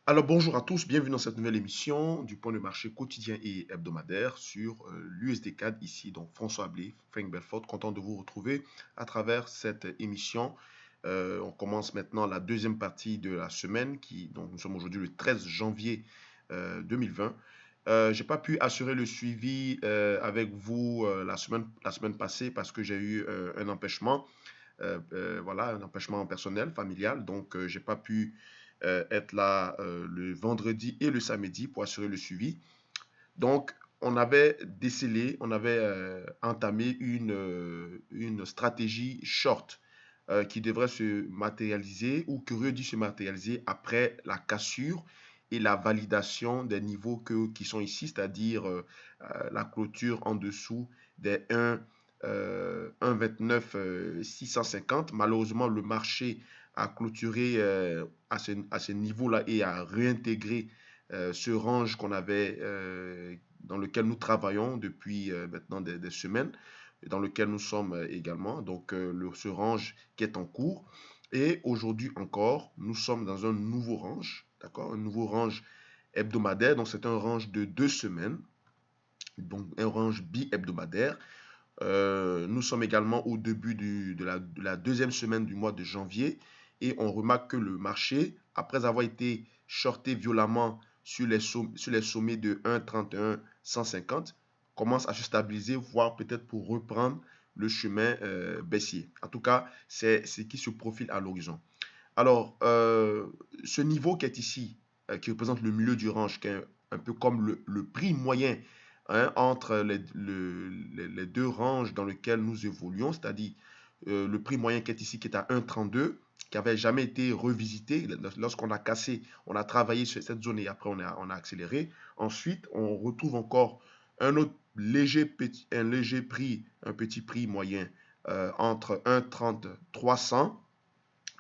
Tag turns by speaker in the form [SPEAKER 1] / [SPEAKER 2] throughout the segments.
[SPEAKER 1] Alors bonjour à tous, bienvenue dans cette nouvelle émission du point de marché quotidien et hebdomadaire sur l'USD CAD ici. Donc François Ablé, Frank Belfort, content de vous retrouver à travers cette émission. On commence maintenant la deuxième partie de la semaine, donc nous sommes aujourd'hui le 13 janvier 2020. J'ai pas pu assurer le suivi avec vous la semaine passée parce que j'ai eu un empêchement. Voilà, un empêchement personnel, familial. Donc, j'ai pas pu être là le vendredi et le samedi pour assurer le suivi. Donc, on avait décelé, on avait entamé une stratégie short qui devrait se matérialiser ou qui aurait dû se matérialiser après la cassure et la validation des niveaux qui sont ici, c'est-à-dire la clôture en dessous des 1,29 650. Malheureusement, le marché a clôturé à ce niveau-là et a réintégré ce range dans lequel nous travaillons depuis maintenant des semaines, et dans lequel nous sommes également. Donc, ce range qui est en cours. Et aujourd'hui encore, nous sommes dans un nouveau range, d'accord? Un nouveau range hebdomadaire. Donc, c'est un range de 2 semaines, donc un range bi-hebdomadaire. Nous sommes également au début de la deuxième semaine du mois de janvier et on remarque que le marché, après avoir été shorté violemment sur les sommets de 1,31 150, commence à se stabiliser, voire peut-être pour reprendre le chemin baissier. En tout cas, c'est ce qui se profile à l'horizon. Alors, ce niveau qui est ici, qui représente le milieu du range, qui est un peu comme le prix moyen entre les deux ranges dans lesquels nous évoluons, c'est-à-dire le prix moyen qui est ici, qui est à 1,32, qui n'avait jamais été revisité. Lorsqu'on a cassé, on a travaillé sur cette zone et après on a accéléré. Ensuite, on retrouve encore un autre léger prix, un petit prix moyen entre 1,30 300,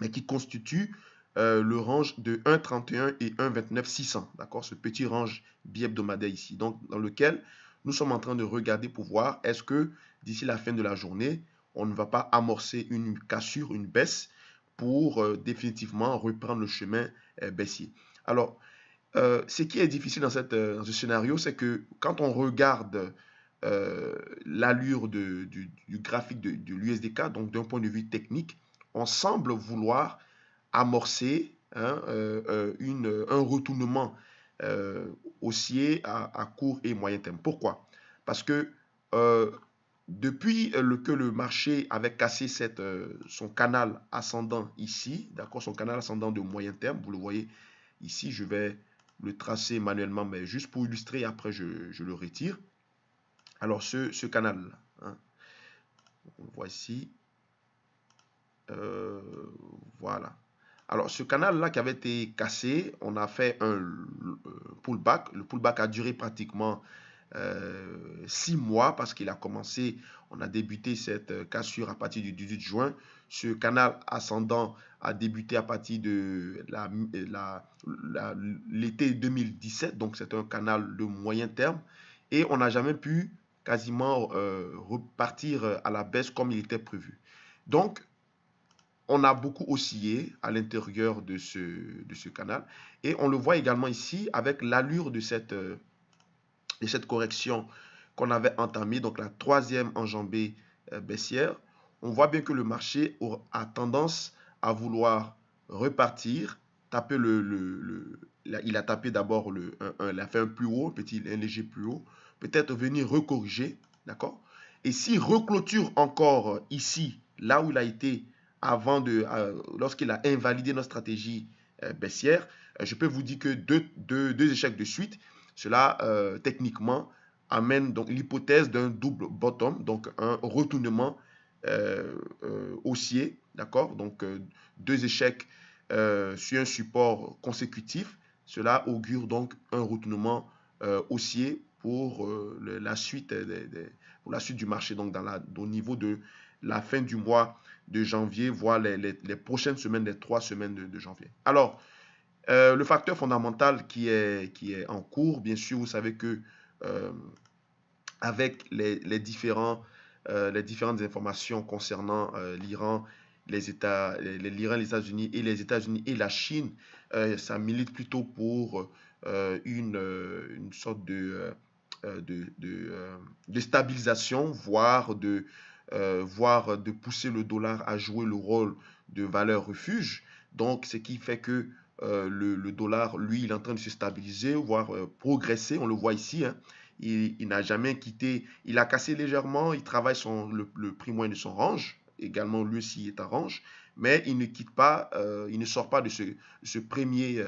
[SPEAKER 1] mais qui constitue le range de 1,31 et 1,29 600, d'accord, ce petit range bi-hebdomadaire ici, donc dans lequel nous sommes en train de regarder pour voir est-ce que d'ici la fin de la journée, on ne va pas amorcer une cassure, une baisse pour définitivement reprendre le chemin baissier. Alors, ce qui est difficile dans ce scénario, c'est que quand on regarde l'allure du graphique de l'USDK, donc d'un point de vue technique, on semble vouloir amorcer un retournement euh, haussier à court et moyen terme. Pourquoi? Parce que euh, depuis que le marché avait cassé son canal ascendant ici, d'accord, son canal ascendant de moyen terme, vous le voyez ici, je vais le tracer manuellement, mais juste pour illustrer, après je le retire. Alors ce canal, hein, on le voit ici, euh, voilà. Alors, ce canal-là qui avait été cassé, on a fait un pullback. Le pullback a duré pratiquement 6 mois parce qu'il a commencé, on a débuté cette cassure à partir du 18 juin. Ce canal ascendant a débuté à partir de l'été 2017, donc c'est un canal de moyen terme. Et on n'a jamais pu quasiment repartir à la baisse comme il était prévu. Donc, on a beaucoup oscillé à l'intérieur de ce canal. Et on le voit également ici avec l'allure de cette correction qu'on avait entamée, donc la troisième enjambée baissière. On voit bien que le marché a tendance à vouloir repartir, taper il a tapé d'abord il a fait un plus haut, un léger plus haut, peut-être venir recorriger, d'accord? Et s'il reclôture encore ici, là où il a été lorsqu'il a invalidé notre stratégie baissière, je peux vous dire que deux échecs de suite, cela techniquement amène donc l'hypothèse d'un double bottom, donc un retournement haussier, d'accord? Donc deux échecs sur un support consécutif, cela augure donc un retournement haussier pour la suite du marché, donc au niveau de la fin du mois de janvier, voire les prochaines semaines, les 3 semaines de janvier. Alors, le facteur fondamental qui est en cours, bien sûr, vous savez que euh, avec les différentes informations concernant l'Iran l'Iran, les États-Unis et les États-Unis et la Chine, ça milite plutôt pour une sorte de stabilisation, voire de pousser le dollar à jouer le rôle de valeur refuge. Donc, ce qui fait que le dollar, lui, il est en train de se stabiliser, voire progresser. On le voit ici, hein. Il n'a jamais quitté, il a cassé légèrement, il travaille le prix moyen de son range, également lui aussi est en range, mais il ne quitte pas, il ne sort pas de ce premier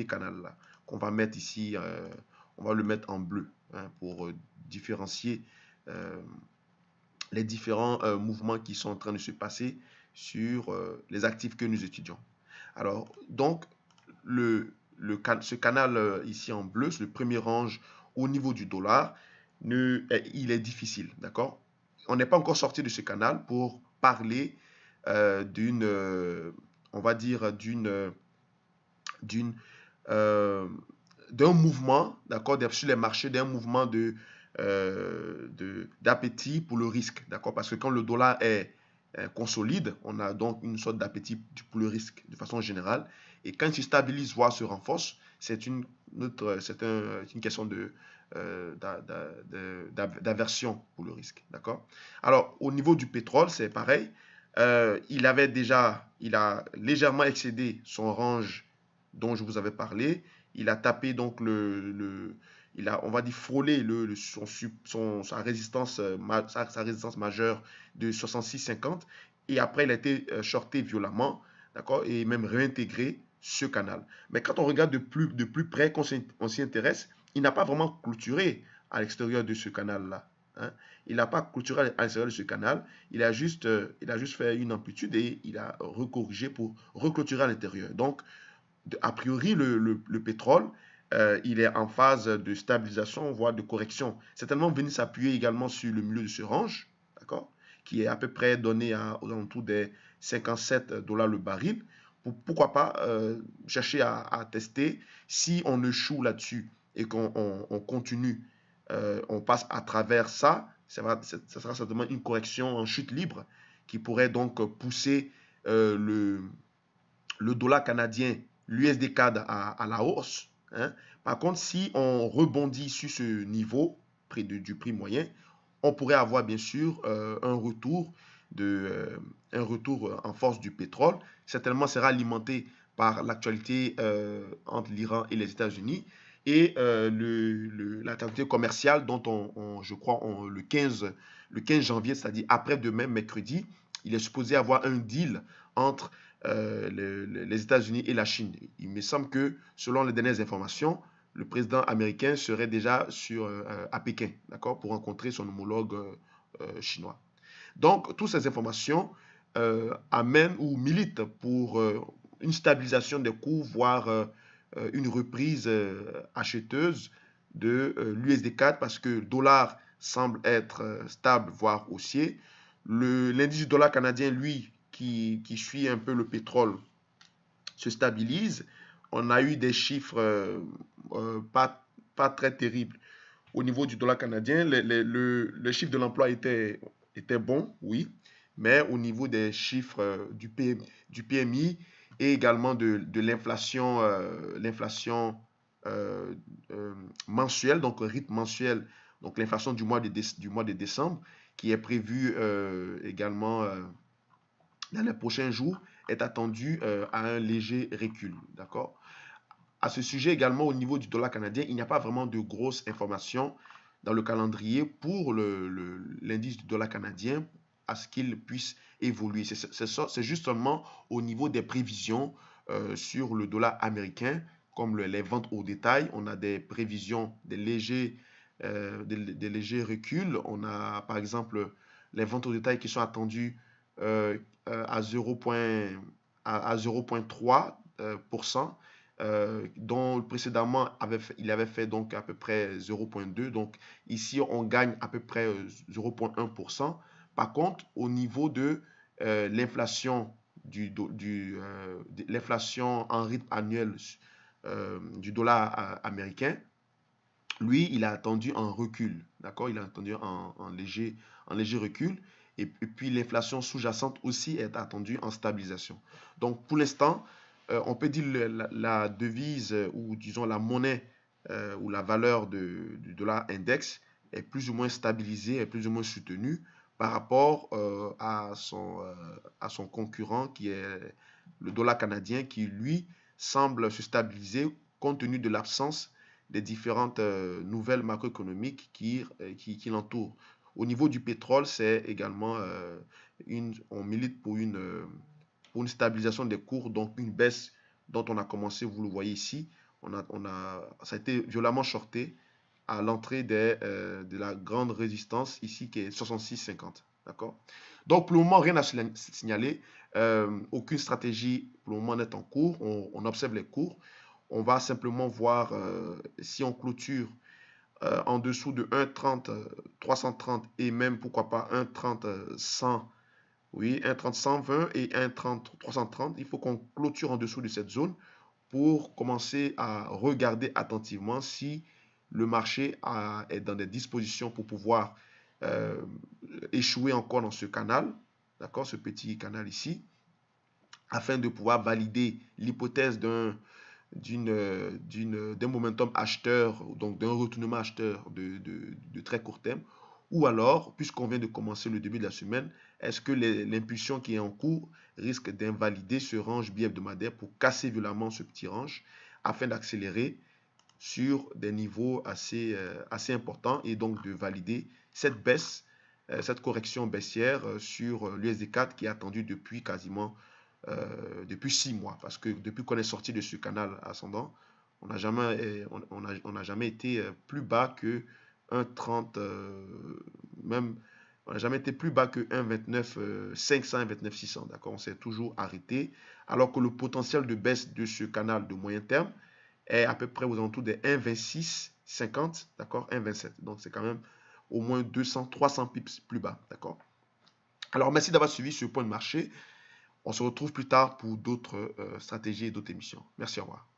[SPEAKER 1] canal-là, qu'on va mettre ici, on va le mettre en bleu, hein, pour différencier euh, les différents mouvements qui sont en train de se passer sur les actifs que nous étudions. Alors, donc, ce canal ici en bleu, c'est le premier range au niveau du dollar, il est difficile, d'accord? On n'est pas encore sorti de ce canal pour parler d'une, on va dire, d'une, euh, d'un mouvement, d'accord, sur les marchés, d'un mouvement d'appétit pour le risque, d'accord? Parce que quand le dollar est consolide, on a donc une sorte d'appétit pour le risque de façon générale. Et quand il se stabilise, voire se renforce, une question d'aversion pour le risque, d'accord? Alors, au niveau du pétrole, c'est pareil. Il a légèrement excédé son range dont je vous avais parlé. Il a tapé donc il a, on va dire, frôlé sa résistance, sa résistance majeure de 66,50 et après il a été shorté violemment, d'accord, et même réintégré ce canal. Mais quand on regarde de plus près, qu'on s'y intéresse, il n'a pas vraiment clôturé à l'extérieur de ce canal-là, hein. Il n'a pas clôturé à l'extérieur de ce canal, il a juste fait une amplitude et il a recorrigé pour reclôturer à l'intérieur. Donc, a priori, le pétrole, il est en phase de stabilisation, voire de correction. Certainement venir s'appuyer également sur le milieu de ce range, d'accord, qui est à peu près donné aux alentours des 57 dollars le baril. Pourquoi pas chercher à tester si on échoue là-dessus et qu'on continue, on passe à travers ça, ça sera certainement une correction en chute libre qui pourrait donc pousser euh, le dollar canadien, l'USD CAD à la hausse, hein. Par contre, si on rebondit sur ce niveau du prix moyen, on pourrait avoir bien sûr un retour en force du pétrole. Certainement sera alimenté par l'actualité entre l'Iran et les États-Unis et l'actualité commerciale dont je crois, le 15 janvier, c'est-à-dire après-demain, mercredi, il est supposé avoir un deal entre les États-Unis et la Chine. Il me semble que, selon les dernières informations, le président américain serait déjà à Pékin, d'accord, pour rencontrer son homologue chinois. Donc, toutes ces informations amènent ou militent pour une stabilisation des cours, voire une reprise acheteuse de l'USD4 parce que le dollar semble être stable, voire haussier. L'indice du dollar canadien, lui, qui suit un peu le pétrole, se stabilise. On a eu des chiffres pas très terribles au niveau du dollar canadien. Le chiffre de l'emploi était bon, oui, mais au niveau des chiffres du PMI et également de l'inflation, euh, mensuelle, donc rythme mensuel, donc l'inflation du mois de décembre, qui est prévue également dans les prochains jours, est attendu à un léger recul. D'accord? À ce sujet également, au niveau du dollar canadien, il n'y a pas vraiment de grosses informations dans le calendrier pour l'indice du dollar canadien à ce qu'il puisse évoluer. C'est juste seulement au niveau des prévisions sur le dollar américain, comme les ventes au détail. On a des prévisions, des légers reculs. On a par exemple les ventes au détail qui sont attendues à 0,3%, dont précédemment il avait fait donc à peu près 0,2. Donc ici, on gagne à peu près 0,1%. Par contre, au niveau de l'inflation l'inflation en rythme annuel du dollar américain, lui, il a attendu un recul, d'accord? Il a attendu un léger recul. et puis l'inflation sous-jacente aussi est attendue en stabilisation. Donc pour l'instant, on peut dire la devise ou disons la monnaie ou la valeur du dollar index est plus ou moins stabilisée, est plus ou moins soutenue par rapport à son concurrent qui est le dollar canadien qui lui semble se stabiliser compte tenu de l'absence des différentes nouvelles macroéconomiques qui l'entourent. Au niveau du pétrole, c'est également on milite pour une stabilisation des cours, donc une baisse dont on a commencé, vous le voyez ici, ça a été violemment shorté à l'entrée de la grande résistance ici qui est 66,50. D'accord? Donc pour le moment, rien à signaler. Aucune stratégie pour le moment n'est en cours. On observe les cours. On va simplement voir si on clôture en dessous de 1,30, 330 et même pourquoi pas 1,30, 100. Oui, 1,30, 120 et 1,30, 330. Il faut qu'on clôture en dessous de cette zone pour commencer à regarder attentivement si le marché est dans des dispositions pour pouvoir euh, échouer encore dans ce canal, d'accord, ce petit canal ici, afin de pouvoir valider l'hypothèse d'un momentum acheteur, donc d'un retournement acheteur de très court terme, ou alors, puisqu'on vient de commencer le début de la semaine, est-ce que l'impulsion qui est en cours risque d'invalider ce range bi-hebdomadaire pour casser violemment ce petit range afin d'accélérer sur des niveaux assez importants et donc de valider cette baisse, cette correction baissière sur l'USD4 qui est attendue depuis quasiment depuis 6 mois. Parce que depuis qu'on est sorti de ce canal ascendant, on n'a jamais été plus bas que 1,30, même, on n'a jamais été plus bas que 1,29 500, 1,29 600. D'accord, on s'est toujours arrêté. Alors que le potentiel de baisse de ce canal de moyen terme est à peu près aux alentours des 1,26 50, d'accord, 1,27. Donc c'est quand même au moins 200, 300 pips plus bas, d'accord. Alors merci d'avoir suivi ce point de marché. On se retrouve plus tard pour d'autres stratégies et d'autres émissions. Merci, au revoir.